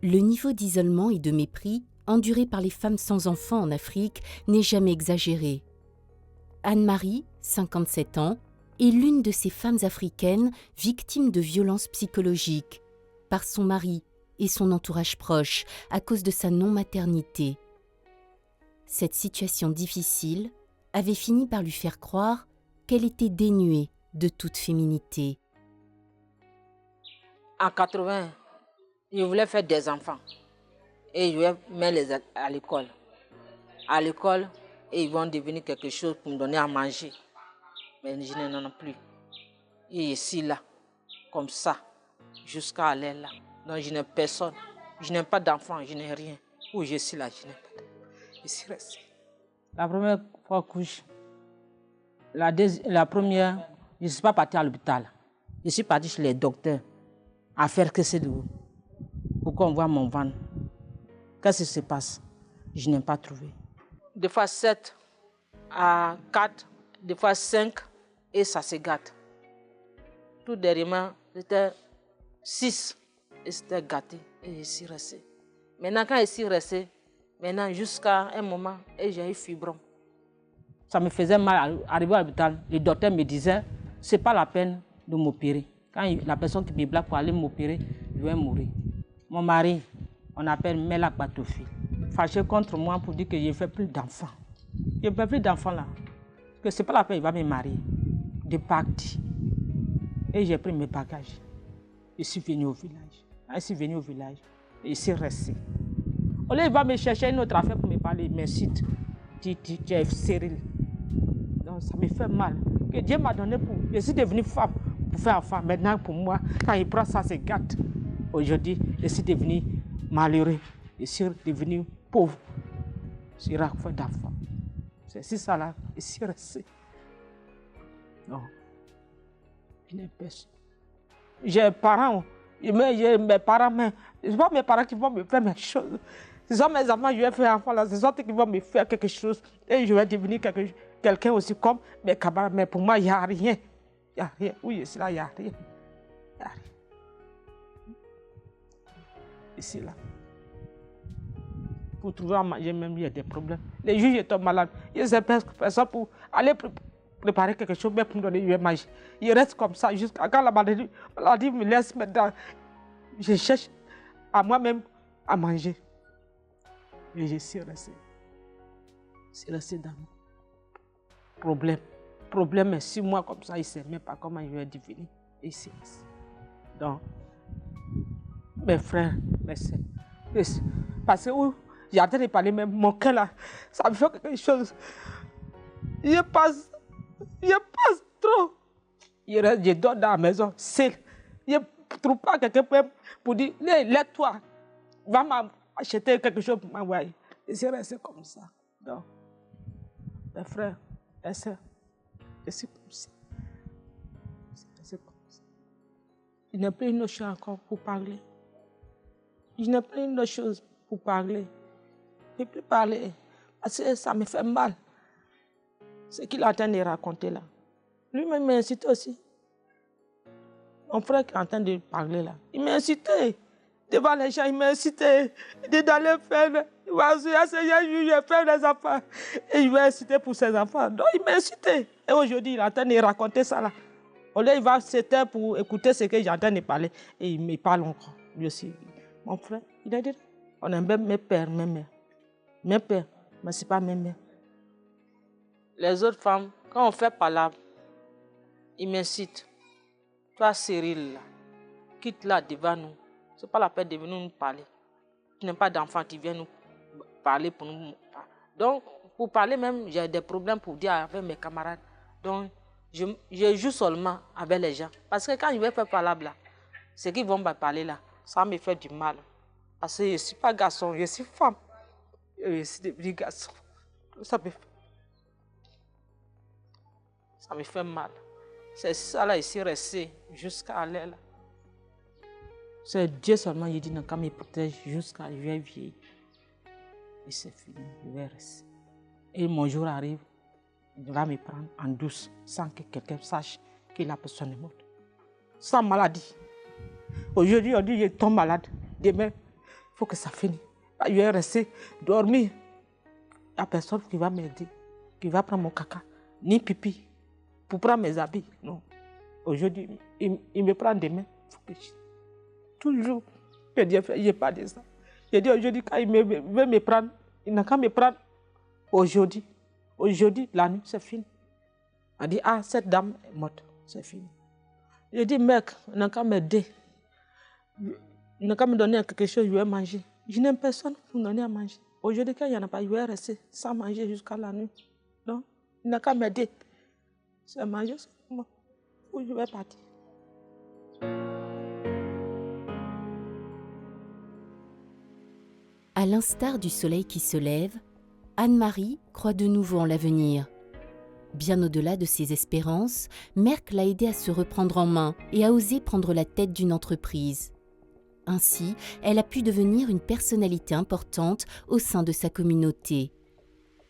Le niveau d'isolement et de mépris enduré par les femmes sans enfants en Afrique n'est jamais exagéré. Anne-Marie, 57 ans, est l'une de ces femmes africaines victimes de violences psychologiques par son mari et son entourage proche à cause de sa non-maternité. Cette situation difficile avait fini par lui faire croire qu'elle était dénuée de toute féminité. En 80, je voulais faire des enfants et je voulais mettre à l'école. À l'école, et ils vont devenir quelque chose pour me donner à manger. Mais je n'en ai plus. Et ici, là, comme ça, jusqu'à aller là. Donc je n'ai personne. Je n'ai pas d'enfant, je n'ai rien. Où je suis là, je n'ai pas d'enfant. Je suis restée. La première fois couche, la première, je ne suis pas partie à l'hôpital. Je suis partie chez les docteurs à faire que c'est de vous. Pour qu'on voit mon ventre. Qu'est-ce qui se passe? Je n'ai pas trouvé. Des fois 7 à 4, des fois 5, et ça se gâte. Tout dernièrement, c'était 6, et c'était gâté, et je suis restée. Maintenant, quand je suis restée, maintenant jusqu'à un moment, et j'ai eu fibrom. Ça me faisait mal arriver à l'hôpital. Le docteur me disait, c'est pas la peine de m'opérer. Quand la personne qui me blague pour aller m'opérer, je vais mourir. Mon mari, on appelle Mela Batofi, fâché contre moi pour dire que je ne fais plus d'enfants. Je ne fais plus d'enfants là. Que c'est pas la peine, il va me marier. De parti. Et j'ai pris mes bagages. Je suis venu au village. Je suis venu au village. Et je suis resté. Au lieu, il va me chercher une autre affaire pour me parler. Il m'incite. Tu es stérile. Donc ça me fait mal. Que Dieu m'a donné pour. Je suis devenue femme pour faire enfant. Maintenant, pour moi, quand il prend ça, c'est gâte. Aujourd'hui, je suis devenu malheureux. Je suis devenu pauvre. Je suis fait d'enfants. C'est ça là. Je suis resté. Non. Je n'ai personne. J'ai des parents. J'ai mes parents, mais ce ne sont pas mes parents qui vont me faire mes choses. Ce sont mes enfants, je vais faire enfant là. Ce sont eux qui vont me faire quelque chose. Et je vais devenir quelqu'un aussi comme mes camarades. Mais pour moi, il n'y a rien. Il n'y a rien. Oui, ici là, il n'y a rien. Il n'y a rien. Ici là. Pour trouver à manger, même il y a des problèmes. Les jours où je tombe malade, il y a personne pour aller préparer quelque chose, mais pour me donner, je vais manger. Il reste comme ça jusqu'à quand la maladie me laisse maintenant. Je cherche à moi-même à manger. Et je suis resté. C'est resté dans mon problème. Problème, mais 6 mois comme ça, il ne sait même pas comment je vais devenir. Et c'est resté. Donc, mes frères, mes sœurs. Parce que j'ai en train de parler, même mon cœur là, ça me fait quelque chose. Je passe trop. Je dors dans la maison, seul. Je ne trouve pas quelqu'un pour dire, lève-toi, va m'acheter quelque chose pour m'envoyer. Et c'est resté comme ça. Donc, mes frères, mes sœurs, je suis comme ça. C'est resté comme ça. Je n'ai plus une autre chose encore pour parler. Je n'ai plus une autre chose pour parler. Je ne peux plus parler parce que ça me fait mal. Ce qu'il est en train de raconter là. Lui-même m'a incité aussi. Mon frère qui est en train de parler là, il m'a incité. Devant les gens, il m'a incité d'aller faire. Je vais faire des enfants. Et je vais inciter pour ses enfants. Donc il m'a incité. Et aujourd'hui, il est en train de raconter ça là. Au lieu, il va se taire pour écouter ce que j'ai en train de parler. Et il me parle encore. Lui aussi. Mon frère, il a dit, on a même mes pères, mes mères. Mes pères, mais ce n'est pas mes mères. Les autres femmes, quand on fait palabre, ils m'incitent. Toi, Cyril, là, quitte-la devant nous. Ce n'est pas la peine de venir nous parler. Tu n'as pas d'enfant, tu viens nous parler pour nous. Donc, pour parler même, j'ai des problèmes pour dire avec mes camarades. Donc, je joue seulement avec les gens. Parce que quand je vais faire palabre là, ce qu'ils vont me parler là, ça me fait du mal. Parce que je ne suis pas garçon, je suis femme. Je suis devenu garçon. Ça me fait mal. C'est ça là, ici resté jusqu'à aller là. C'est Dieu seulement, il dit, quand il me protège jusqu'à je vais vieillir. Et c'est fini, je vais rester. Et mon jour arrive, il va me prendre en douce, sans que quelqu'un sache que la personne est morte. Sans maladie. Aujourd'hui, on dit, je tombe malade. Demain, faut que ça finisse. Je vais rester dormir. Il n'y a personne qui va m'aider, qui va prendre mon caca, ni pipi, pour prendre mes habits. Non. Aujourd'hui, il me prend demain. Toujours. Je dis, je n'ai pas dit ça. Je dis aujourd'hui, quand il veut me prendre, il n'a qu'à me prendre aujourd'hui. Aujourd'hui, la nuit, c'est fini. On dit, ah, cette dame est morte, c'est fini. Je dis, mec, il n'a qu'à m'aider. Il n'a qu'à me donner quelque chose, je vais manger. Je n'aime personne pour me donner à manger. Aujourd'hui, quand il n'y en a pas, je vais rester sans manger jusqu'à la nuit. Non, il n'a qu'à m'aider. C'est manger seulement. Où je vais partir. À l'instar du soleil qui se lève, Anne-Marie croit de nouveau en l'avenir. Bien au-delà de ses espérances, Merck l'a aidée à se reprendre en main et à oser prendre la tête d'une entreprise. Ainsi, elle a pu devenir une personnalité importante au sein de sa communauté.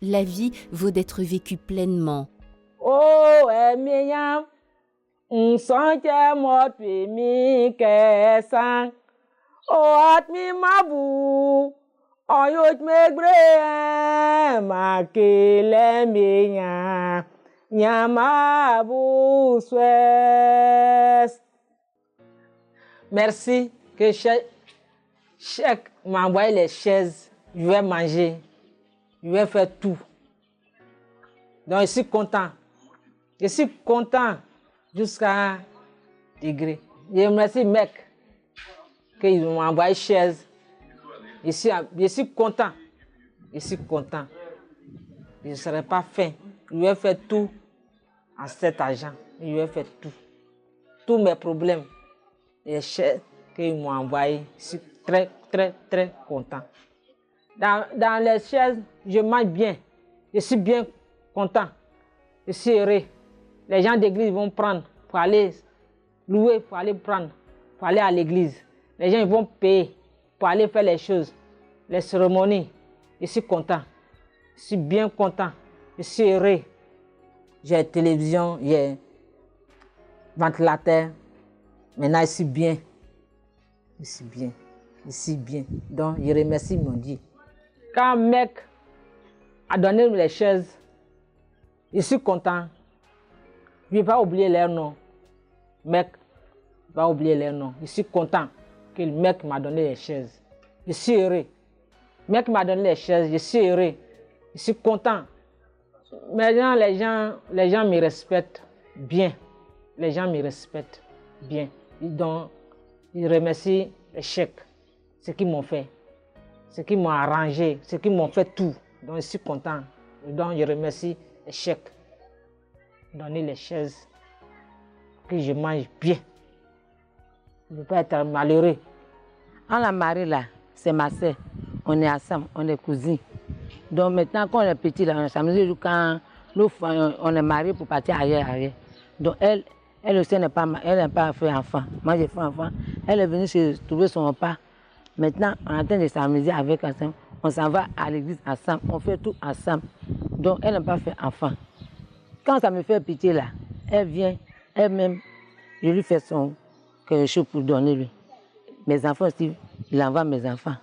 La vie vaut d'être vécue pleinement. Oh, Emiam, on sent que moi, puis mi que oh, admi mabu. Oyot megbre makele minya nyamabu swes. Merci que chaque m'a envoyé les chaises. Je vais manger. Je vais faire tout. Donc je suis content. Je suis content jusqu'à un degré. Je remercie mec qu'ils m'ont envoyé chaises. Je suis content. Je suis content. Je ne serai pas faim. Je vais faire tout en cet argent. Je vais faire tout. Tous mes problèmes. Les chèques qu'ils m'ont envoyés. Je suis très, très, très content. Dans les chaises, je mange bien. Je suis bien content. Je suis heureux. Les gens d'église vont prendre pour aller louer, pour aller prendre, pour aller à l'église. Les gens ils vont payer pour aller faire les choses, les cérémonies. Je suis content. Je suis bien content. Je suis heureux. J'ai télévision, j'ai ventilateur. Maintenant, je suis bien. Je suis bien. Je suis bien. Donc, je remercie mon Dieu. Quand un mec a donné les chaises, je suis content. Je ne vais pas oublier leur nom. Mec, je ne vais pas oublier leur nom. Je suis content que le mec m'a donné les chaises. Je suis heureux. Le mec m'a donné les chaises, je suis heureux. Je suis content. Maintenant, les gens me respectent bien. Les gens me respectent bien. Donc, je remercie les chèques, ce qu'ils m'ont fait, ce qu'ils m'ont arrangé, ce qu'ils m'ont fait tout. Donc, je suis content. Donc, je remercie les chèques. Donner les chaises, que je mange bien. Je ne veux pas être malheureux. On la marie là, c'est ma sœur. On est ensemble, on est cousins. Donc maintenant, quand on est petit, là, on s'amuse quand on est mariés pour partir ailleurs. Donc elle aussi n'a pas fait enfant. Moi j'ai fait enfant. Elle est venue trouver son repas. Maintenant, on est en train de s'amuser avec ensemble. On s'en va à l'église ensemble. On fait tout ensemble. Donc elle n'a pas fait enfant. Quand ça me fait pitié là, elle vient, elle-même, je lui fais son quelque chose pour donner lui. Mes enfants aussi, il envoie mes enfants.